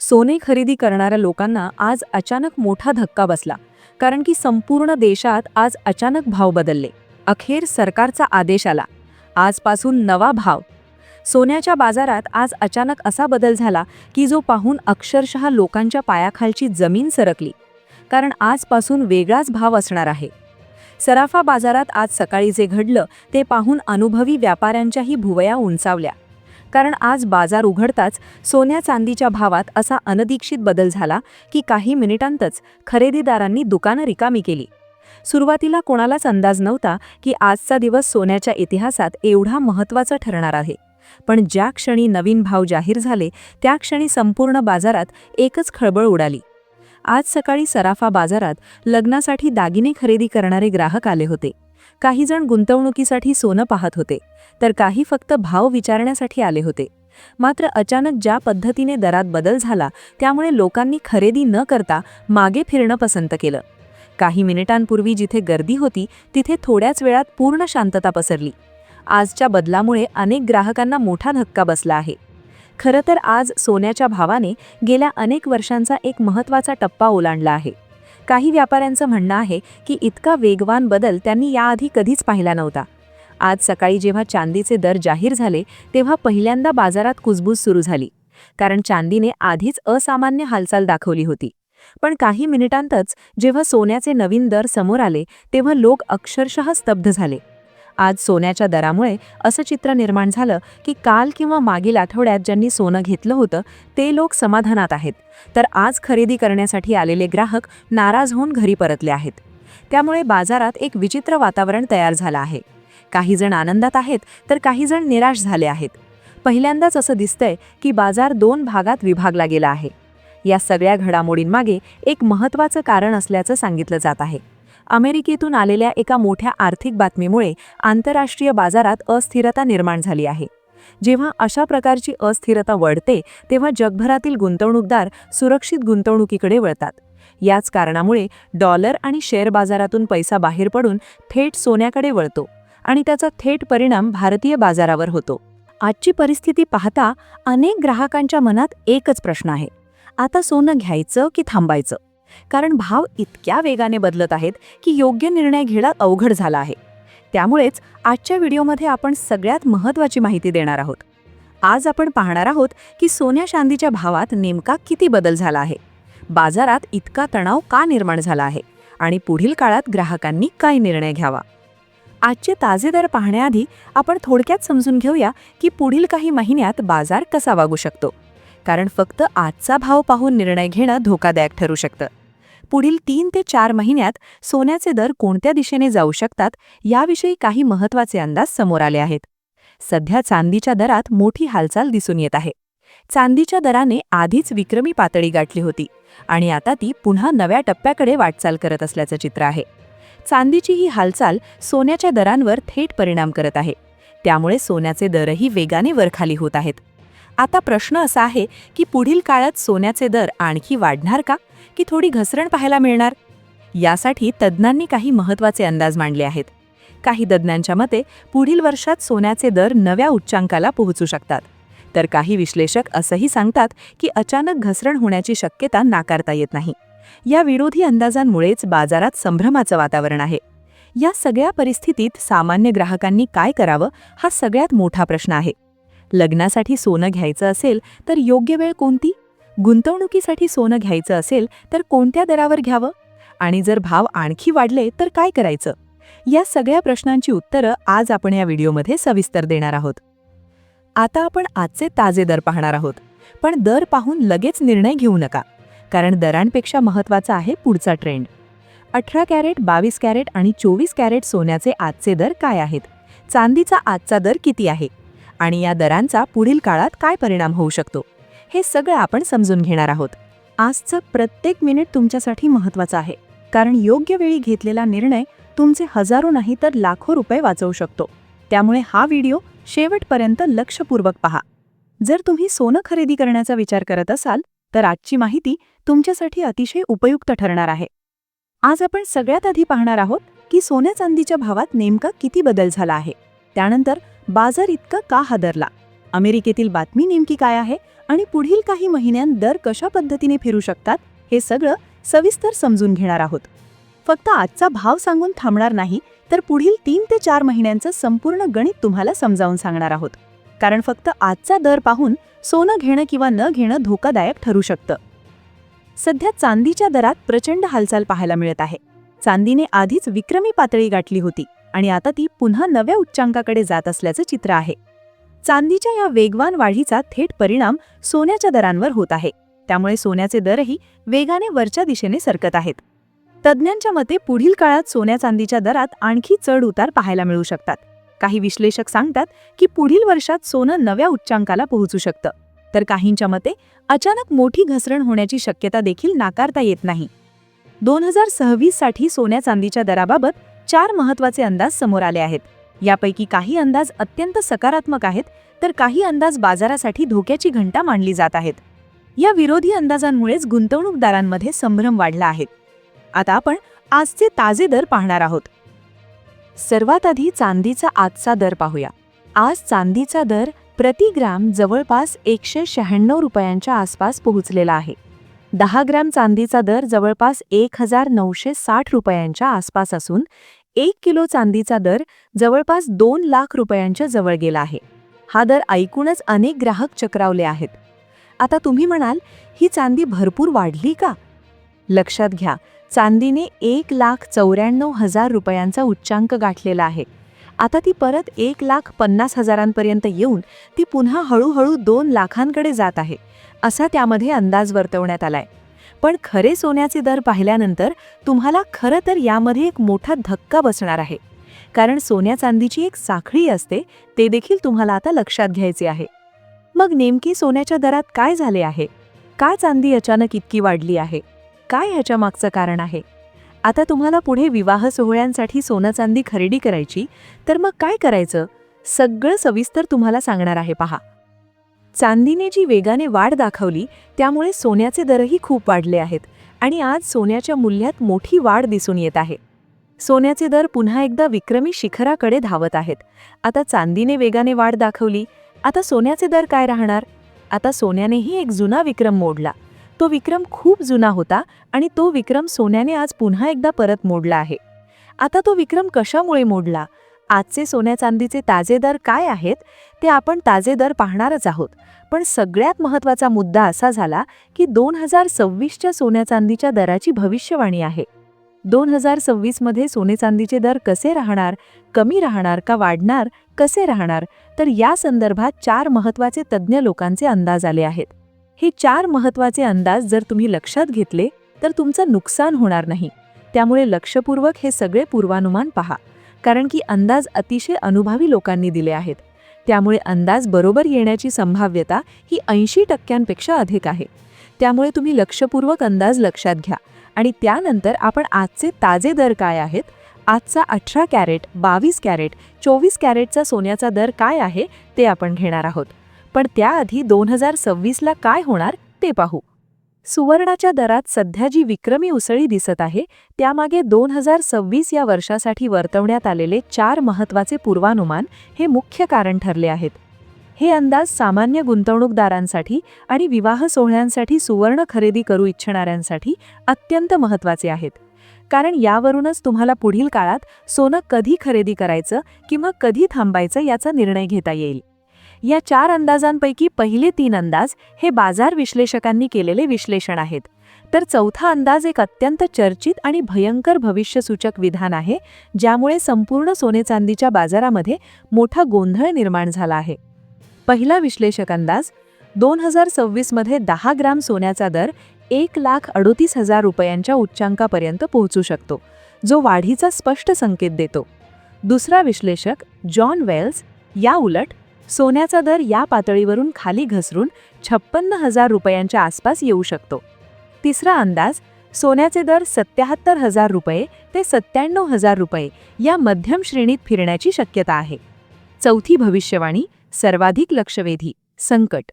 सोने खरेदी करणाऱ्या लोकांना आज अचानक मोठा धक्का बसला, कारण की संपूर्ण देशात आज अचानक भाव बदलले. अखेर सरकारचा आदेश आला. आजपासून नवा भाव. सोन्याच्या बाजारात आज अचानक असा बदल झाला की जो पाहून अक्षरशः लोकांच्या पायाखालची जमीन सरकली. कारण आजपासून वेगळाच भाव असणार आहे. सराफा बाजारात आज सकाळी जे घडलं ते पाहून अनुभवी व्यापाऱ्यांच्याही भुवया उंचावल्या. कारण आज बाजार उघडताच सोन्या चांदीच्या भावात असा अनधिकृत बदल झाला की काही मिनिटांतच खरेदीदारांनी दुकानं रिकामी केली. सुरुवातीला कोणालाच अंदाज नव्हता की आजचा दिवस सोन्याच्या इतिहासात एवढा महत्त्वाचा ठरणार आहे. पण ज्या क्षणी नवीन भाव जाहीर झाले त्या क्षणी संपूर्ण बाजारात एकच खळबळ उडाली. आज सकाळी सराफा बाजारात लग्नासाठी दागिने खरेदी करणारे ग्राहक आले होते. काही जण गुंतवणुकीसाठी सोनं पाहत होते, तर काही फक्त भाव विचारण्यासाठी आले होते. मात्र अचानक ज्या पद्धतीने दरात बदल झाला त्यामुळे लोकांनी खरेदी न करता मागे फिरणं पसंत केलं. काही मिनिटांपूर्वी जिथे गर्दी होती तिथे थोड्याच वेळात पूर्ण शांतता पसरली. आजच्या बदलामुळे अनेक ग्राहकांना मोठा धक्का बसला आहे. खरं तर आज सोन्याच्या भावाने गेल्या अनेक वर्षांचा एक महत्त्वाचा टप्पा ओलांडला आहे. काही व्यापाऱ्यांचं म्हणणं आहे की इतका वेगवान बदल त्यांनी याआधी कधीच पाहिला नव्हता. आज सकाळी जेव्हा चांदीचे दर जाहीर झाले तेव्हा पहिल्यांदा बाजारात कुजबूज सुरू झाली. कारण चांदीने आधीच असामान्य हालचाल दाखवली होती. पण काही मिनिटांतच जेव्हा सोन्याचे नवीन दर समोर आले तेव्हा लोक अक्षरशः स्तब्ध झाले. आज सोन्याच्या दरामुळे असं चित्र निर्माण झालं की काल किंवा मागील आठवड्यात ज्यांनी सोनं घेतलं होतं ते लोक समाधानात आहेत, तर आज खरेदी करण्यासाठी आलेले ग्राहक नाराज होऊन घरी परतले आहेत. त्यामुळे बाजारात एक विचित्र वातावरण तयार झालं आहे. काही जण आनंदात आहेत तर काही जण निराश झाले आहेत. पहिल्यांदाच असं दिसतंय की बाजार दोन भागात विभागला गेला आहे. या सगळ्या घडामोडींमागे एक महत्त्वाचं कारण असल्याचं सांगितलं जात आहे. अमेरिकेतून आलेल्या एका मोठ्या आर्थिक बातमीमुळे आंतरराष्ट्रीय बाजारात अस्थिरता निर्माण झाली आहे. जेव्हा अशा प्रकारची अस्थिरता वाढते तेव्हा जगभरातील गुंतवणूकदार सुरक्षित गुंतवणुकीकडे वळतात. याच कारणामुळे डॉलर आणि शेअर बाजारातून पैसा बाहेर पडून थेट सोन्याकडे वळतो आणि त्याचा थेट परिणाम भारतीय बाजारावर होतो. आजची परिस्थिती पाहता अनेक ग्राहकांच्या मनात एकच प्रश्न आहे, आता सोनं घ्यायचं की थांबायचं? कारण भाव इतक्या वेगाने बदलत आहेत की योग्य निर्णय घेणं अवघड झाला आहे. त्यामुळेच आजच्या व्हिडिओमध्ये आपण सगळ्यात महत्त्वाची माहिती देणार आहोत. आज आपण पाहणार आहोत की सोन्या चांदीच्या भावात नेमका किती बदल झाला आहे, बाजारात इतका तणाव का निर्माण झाला आहे आणि पुढील काळात ग्राहकांनी काय निर्णय घ्यावा. आजचे ताजे दर पाहण्याआधी आपण थोडक्यात समजून घेऊया की पुढील काही महिन्यात बाजार कसा वागू शकतो. कारण फक्त आजचा भाव पाहून निर्णय घेणं धोकादायक ठरू शकतं. पुढील 3 ते 4 महिन्यात सोन्याचे दर कोणत्या दिशेने जाऊ शकतात याविषयी काही महत्त्वाचे अंदाज समोर आले आहेत. सध्या चांदीच्या दरात मोठी हालचाल दिसून येत आहे. चांदीच्या दराने आधीच विक्रमी पातळी गाठली होती आणि आता ती पुन्हा नव्या टप्प्याकडे वाटचाल करत असल्याचं चित्र आहे. चांदीची ही हालचाल सोन्याच्या दरांवर थेट परिणाम करत आहे. त्यामुळे सोन्याचे दरही वेगाने वरखाली होत आहेत. आता प्रश्न असा आहे की पुढील काळात सोन्याचे दर आणखी वाढणार का की थोडी घसरण पाहायला मिळणार? यासाठी तज्ज्ञांनी काही महत्त्वाचे अंदाज मांडले आहेत. काही तज्ज्ञांच्या मते पुढील वर्षात सोन्याचे दर नव्या उच्चांकाला पोहोचू शकतात, तर काही विश्लेषक असंही सांगतात की अचानक घसरण होण्याची शक्यता नाकारता येत नाही. या विरोधी अंदाजांमुळेच बाजारात संभ्रमाचं वातावरण आहे. या सगळ्या परिस्थितीत सामान्य ग्राहकांनी काय करावं हा सगळ्यात मोठा प्रश्न आहे. लग्नासाठी सोनं घ्यायचं असेल तर योग्य वेळ कोणती? गुंतवणुकीसाठी सोनं घ्यायचं असेल तर कोणत्या दरावर घ्यावं? आणि जर भाव आणखी वाढले तर काय करायचं? या सगळ्या प्रश्नांची उत्तरं आज आपण या व्हिडिओमध्ये सविस्तर देणार आहोत. आता आपण आजचे ताजे दर पाहणार आहोत. पण दर पाहून लगेच निर्णय घेऊ नका, कारण दरांपेक्षा महत्त्वाचा आहे पुढचा ट्रेंड. 18 कॅरेट, 22 कॅरेट आणि 24 कॅरेट सोन्याचे आजचे दर काय आहेत? चांदीचा आजचा दर किती आहे? आणि या दरांचा पुढील काळात काय परिणाम होऊ शकतो हे सगळं आपण समजून घेणार आहोत. आजचं प्रत्येक मिनिट तुमच्यासाठी महत्त्वाचं आहे, कारण योग्य वेळी घेतलेला निर्णय तुमचे हजारो नाही तर लाखो रुपये वाचवू शकतो. त्यामुळे हा व्हिडिओ शेवटपर्यंत लक्षपूर्वक पहा. जर तुम्ही सोनं खरेदी करण्याचा विचार करत असाल तर आजची माहिती तुमच्यासाठी अतिशय उपयुक्त ठरणार आहे. आज आपण सगळ्यात आधी पाहणार आहोत की सोन्या चांदीच्या भावात नेमका किती बदल झाला आहे. त्यानंतर बाजार इतका का हादरला, अमेरिकेतील बातमी नेमकी काय आहे आणि पुढील काही महिन्यांत दर कशा पद्धतीने फिरू शकतात हे सगळं सविस्तर समजून घेणार आहोत. फक्त आजचा भाव सांगून थांबणार नाही, तर पुढील 3 ते 4 महिन्यांचं संपूर्ण गणित तुम्हाला समजावून सांगणार आहोत. कारण फक्त आजचा दर पाहून सोनं घेणं किंवा न घेणं धोकादायक ठरू शकतं. सध्या चांदीच्या दरात प्रचंड हालचाल पाहायला मिळत आहे. चांदीने आधीच विक्रमी पातळी गाठली होती आणि आता ती पुन्हा नव्या उच्चांकाकडे जात असल्याचं चित्र आहे. चांदीच्या या वेगवान वाढीचा थेट परिणाम सोन्याच्या दरांवर होत आहे. त्यामुळे सोन्याचे दरही वेगाने वरच्या दिशेने सरकत आहेत. तज्ज्ञांच्या मते पुढील काळात सोन्या चांदीच्या दरात आणखी चढ उतार पाहायला मिळू शकतात. काही विश्लेषक सांगतात की पुढील वर्षात सोनं नव्या उच्चांकाला पोहोचू शकतं, तर काहींच्या मते अचानक मोठी घसरण होण्याची शक्यता देखील नाकारता येत नाही. 2026 साठी सोन्या चांदीच्या दराबाबत 4 महत्त्वाचे अंदाज समोर आले आहेत. यापैकी काही अंदाज अत्यंत सकारात्मक आहेत, तर काही अंदाज बाजारासाठी धोक्याची घंटा मानली जात आहेत. या विरोधी अंदाजांमुळेच गुंतवणूकदारांमध्ये संभ्रम वाढला आहे. आता आपण आजचे ताजे दर पाहणार आहोत. सर्वात आधी चांदीचा आजचा दर पाहूया. आज चांदीचा दर प्रति ग्राम जवळपास 196 रुपयांच्या आसपास पोहोचलेला आहे. 10 ग्रॅम चांदीचा दर जवळपास 1960 रुपयांच्या आसपास असून 1 किलो चांदीचा दर जवळपास 2 लाख रुपयांच्या जवळ गेला आहे. हा दर ऐकूनच अनेक ग्राहक चक्रावले आहेत. आता तुम्ही म्हणाल, ही चांदी भरपूर वाढली का? लक्षात घ्या, चांदीने 1,94,000 रुपयांचा उच्चांक गाठलेला आहे. आता ती परत 1,50,000 येऊन ती पुन्हा हळूहळू 2 लाखांकडे जात आहे, असा त्यामध्ये अंदाज वर्तवण्यात आलाय. पण खरे सोन्याचे दर पाहिल्यानंतर तुम्हाला खरं तर यामध्ये एक मोठा धक्का बसणार आहे. कारण सोन्या चांदीची एक साखळी असते, ते देखील तुम्हाला आता लक्षात घ्यायचे आहे. मग नेमकी सोन्याच्या दरात काय झाले आहे? का चांदी अचानक इतकी वाढली आहे? काय ह्याच्या मागचं कारण आहे? आता तुम्हाला पुढे विवाह सोहळ्यांसाठी सोनं चांदी खरेदी करायची, तर मग काय करायचं? सगळं सविस्तर तुम्हाला सांगणार आहे पहा. चांदीने जी वेगाने वाढ दाखवली, त्यामुळे सोन्याचे दरही खूप वाढले आहेत आणि आज सोन्याच्या मूल्यात मोठी वाढ दिसून येत आहे. सोन्याचे दर पुन्हा एकदा विक्रमी शिखराकडे धावत आहेत. आता चांदीने वेगाने वाढ दाखवली, आता सोन्याचे दर काय राहणार? आता सोन्यानेही एक जुना विक्रम मोडला. तो विक्रम खूप जुना होता आणि तो विक्रम सोन्याने आज पुन्हा एकदा परत मोडला आहे. आता तो विक्रम कशामुळे मोडला? आजचे सोन्या चांदीचे ताजे दर काय आहेत ते आपण ताजे दर पाहणारच आहोत. पण सगळ्यात महत्त्वाचा मुद्दा असा झाला की 2026च्या सोन्या चांदीच्या दराची भविष्यवाणी आहे. 2026 मध्ये सोने चांदीचे दर कसे राहणार, कमी राहणार का वाढणार, कसे राहणार, तर या संदर्भात 4 महत्त्वाचे तज्ज्ञ लोकांचे अंदाज आले आहेत. हे 4 महत्त्वाचे अंदाज जर तुम्ही लक्षात घेतले तर तुमचं नुकसान होणार नाही. त्यामुळे लक्षपूर्वक हे सगळे पूर्वानुमान पहा, कारण की अंदाज अतिशय अनुभवी लोकांनी दिले आहेत. त्यामुळे अंदाज बरोबर येण्याची संभाव्यता ही 80% अधिक आहे. त्यामुळे तुम्ही लक्षपूर्वक अंदाज लक्षात घ्या आणि त्यानंतर आपण आजचे ताजे दर काय आहेत, आजचा 18 कॅरेट, 22 कॅरेट, 24 कॅरेटचा सोन्याचा दर काय आहे ते आपण घेणार आहोत. पण त्याआधी 2026ला काय होणार ते पाहू. सुवर्णाच्या दरात सध्या जी विक्रमी उसळी दिसत आहे, त्यामागे 2026 या वर्षासाठी वर्तवण्यात आलेले 4 महत्त्वाचे पूर्वानुमान हे मुख्य कारण ठरले आहेत. हे अंदाज सामान्य गुंतवणूकदारांसाठी आणि विवाह सोहळ्यांसाठी सुवर्ण खरेदी करू इच्छिणाऱ्यांसाठी अत्यंत महत्त्वाचे आहेत. कारण यावरूनच तुम्हाला पुढील काळात सोनं कधी खरेदी करायचं किंवा कधी थांबायचं याचा निर्णय घेता येईल. या 4 अंदाजांपैकी पहिले 3 अंदाज हे बाजार विश्लेषकांनी केलेले विश्लेषण आहेत. तर चौथा अंदाज एक अत्यंत चर्चित आणि भयंकर भविष्यसूचक विधान आहे, ज्यामुळे संपूर्ण सोने चांदीच्या बाजारामध्ये मोठा गोंधळ निर्माण झाला आहे. पहिला विश्लेषक अंदाज 2026 मध्ये 10 ग्राम सोन्याचा दर 1,38,000 रुपयांच्या उच्चांकापर्यंत पोहोचू शकतो, जो वाढीचा स्पष्ट संकेत देतो. दुसरा विश्लेषक जॉन वेल्स या उलट सोन्याचा दर या पातळीवरून खाली घसरून 56,000 रुपयांच्या आसपास येऊ शकतो. तिसरा अंदाज सोन्याचे दर 77,000 रुपये ते 97,000 रुपये या मध्यम श्रेणीत फिरण्याची शक्यता आहे. चौथी भविष्यवाणी सर्वाधिक लक्षवेधी संकट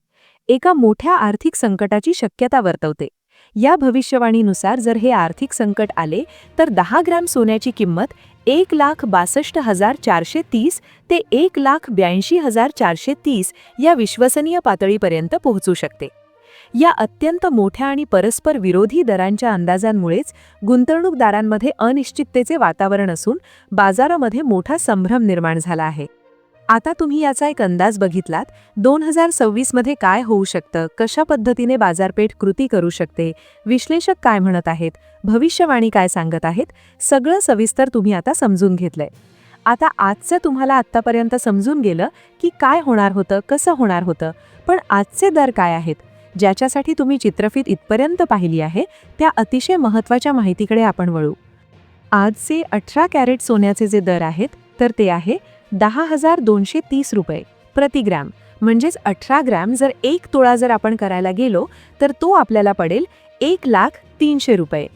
एका मोठ्या आर्थिक संकटाची शक्यता वर्तवते. या भविष्यवाणीनुसार जर हे आर्थिक संकट आले तर 10 ग्रॅम सोन्याची किंमत 1,62,430 ते 1,82,430 या विश्वसनीय पातळीपर्यंत पोहोचू शकते. या अत्यंत मोठ्या आणि परस्पर विरोधी दरांच्या अंदाजांमुळेच गुंतवणूकदारांमध्ये अनिश्चिततेचे वातावरण असून बाजारामध्ये मोठा संभ्रम निर्माण झाला आहे. आता तुम्ही याचा एक अंदाज बघितलात. 2026 मध्ये काय होऊ शकतं, कशा पद्धतीने बाजारपेठ कृती करू शकते, विश्लेषक काय म्हणत आहेत, भविष्यवाणी काय सांगत आहेत, सगळं सविस्तर तुम्ही आता समजून घेतलंय. आता आजचं तुम्हाला आत्तापर्यंत समजून गेलं की काय होणार होतं, कसं होणार होतं. पण आजचे दर काय आहेत, ज्याच्यासाठी तुम्ही चित्रफित इथपर्यंत पाहिली आहे, त्या अतिशय महत्त्वाच्या माहितीकडे आपण वळू. आजचे 18 कॅरेट सोन्याचे जे दर आहेत तर ते आहे 10,230 रुपये प्रति ग्रॅम. म्हणजेच 18 ग्रॅम जर 1 तोळा जर आपण करायला गेलो तर तो आपल्याला पडेल 1,03,000 रुपये.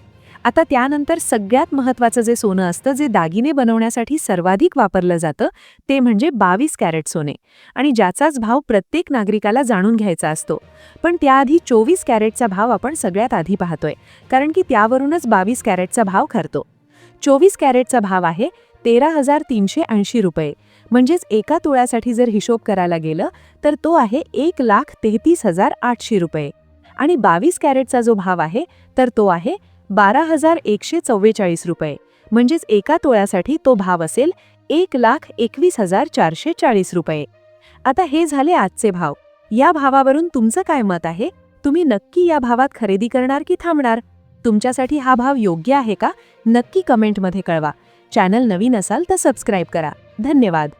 आता त्यानंतर सगळ्यात महत्त्वाचं जे सोनं असतं, जे दागिने बनवण्यासाठी सर्वाधिक वापरलं जातं, ते म्हणजे 22 कॅरेट सोने, आणि ज्याचाच भाव प्रत्येक नागरिकाला जाणून घ्यायचा असतो. पण त्याआधी 24 कॅरेटचा भाव आपण सगळ्यात आधी पाहतोय, कारण की त्यावरूनच 22 कॅरेटचा भाव ठरतो. 24 कॅरेटचा भाव आहे 13,380 रुपये. म्हणजेच एका तोळ्यासाठी जर हिशोब करायला गेलं तर तो आहे 1,33,800 रुपये. आणि 22 कॅरेटचा जो भाव आहे तर तो आहे 12,144 रुपये. म्हणजेच एका तोळ्यासाठी तो भाव असेल 1,21,440 रुपये. आता हे झाले आजचे भाव. या भावावरून तुमचं काय मत आहे? तुम्ही नक्की या भावात खरेदी करणार की थांबणार? तुमच्यासाठी हा भाव योग्य आहे का? नक्की कमेंटमध्ये कळवा. चॅनल नवीन असाल तर सबस्क्राईब करा. धन्यवाद.